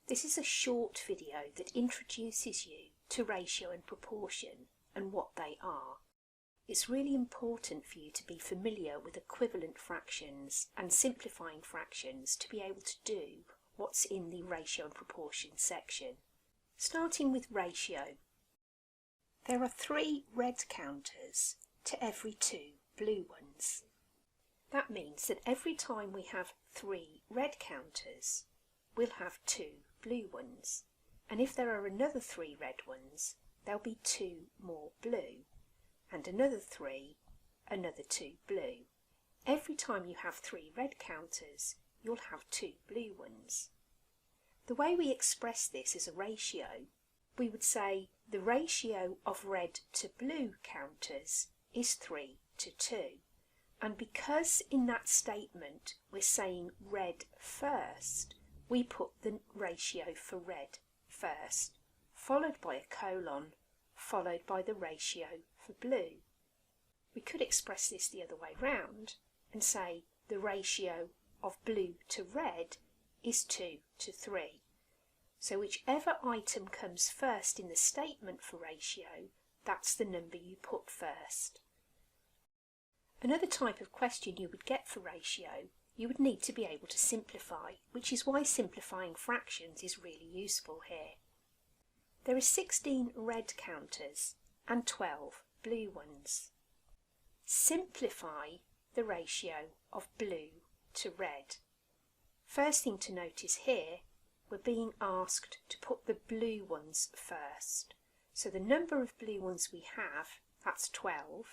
This is a short video that introduces you to ratio and proportion and what they are. It's really important for you to be familiar with equivalent fractions and simplifying fractions to be able to do what's in the ratio and proportion section. Starting with ratio. There are 3 red counters to every 2 blue ones. That means that every time we have 3 red counters, we'll have 2 blue ones. And if there are another 3 red ones, there'll be 2 more blue. And another 3, another 2 blue. Every time you have 3 red counters, you'll have 2 blue ones. The way we express this as a ratio, we would say the ratio of red to blue counters is 3 to 2. And because in that statement we're saying red first, we put the ratio for red first, followed by a colon, followed by the ratio for blue. We could express this the other way round and say the ratio of blue to red is 2 to 3. So whichever item comes first in the statement for ratio, that's the number you put first. Another type of question you would get for ratio, you would need to be able to simplify, which is why simplifying fractions is really useful here. There are 16 red counters and 12 blue ones. Simplify the ratio of blue to red. First thing to notice here, we're being asked to put the blue ones first. So the number of blue ones we have, that's 12,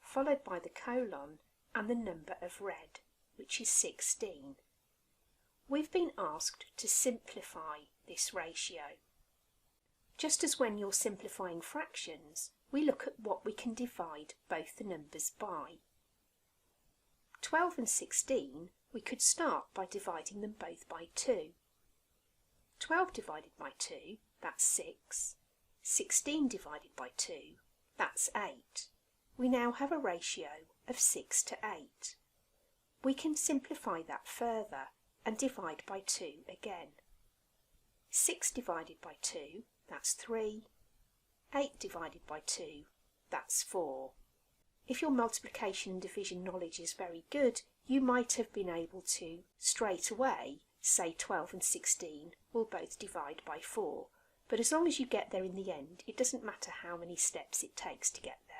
followed by the colon and the number of red, which is 16. We've been asked to simplify this ratio. Just as when you're simplifying fractions, we look at what we can divide both the numbers by. 12 and 16, we could start by dividing them both by 2. 12 divided by 2, that's 6. 16 divided by 2, that's 8. We now have a ratio of 6 to 8. We can simplify that further and divide by 2 again. 6 divided by 2, that's 3. 8 divided by 2, that's 4. If your multiplication and division knowledge is very good, you might have been able to straight away say 12 and 16 will both divide by 4. But as long as you get there in the end, it doesn't matter how many steps it takes to get there.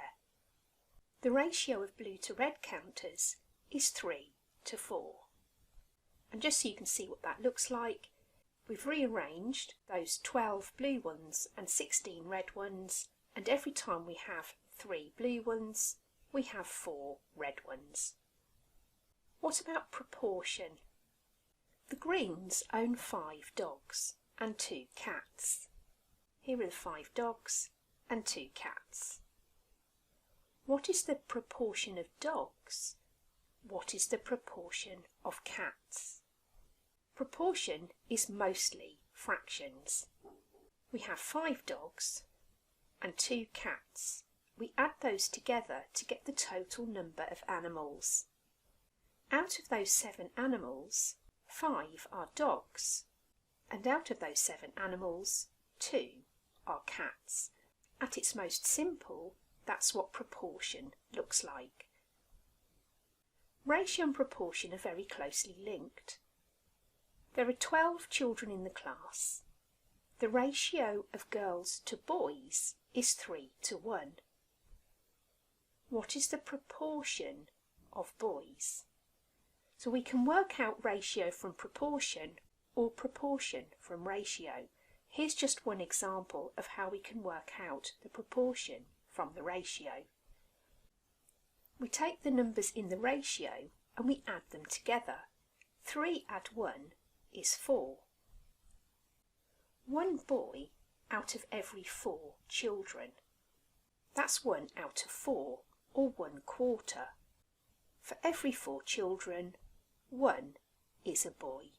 The ratio of blue to red counters is 3 to 4. And just so you can see what that looks like, we've rearranged those 12 blue ones and 16 red ones, and every time we have 3 blue ones, we have 4 red ones. What about proportion? The Greens own 5 dogs and 2 cats. Here are the 5 dogs and 2 cats. What is the proportion of dogs? What is the proportion of cats? Proportion is mostly fractions. We have 5 dogs and 2 cats. We add those together to get the total number of animals. Out of those 7 animals, 5 are dogs, and out of those 7 animals, 2 are cats. At its most simple, that's what proportion looks like. Ratio and proportion are very closely linked. There are 12 children in the class. The ratio of girls to boys is 3 to 1. What is the proportion of boys? So we can work out ratio from proportion or proportion from ratio. Here's just one example of how we can work out the proportion from the ratio. We take the numbers in the ratio and we add them together. 3 add 1 is 4. 1 boy out of every 4 children. That's 1 out of 4, or 1/4. For every 4 children, 1 is a boy.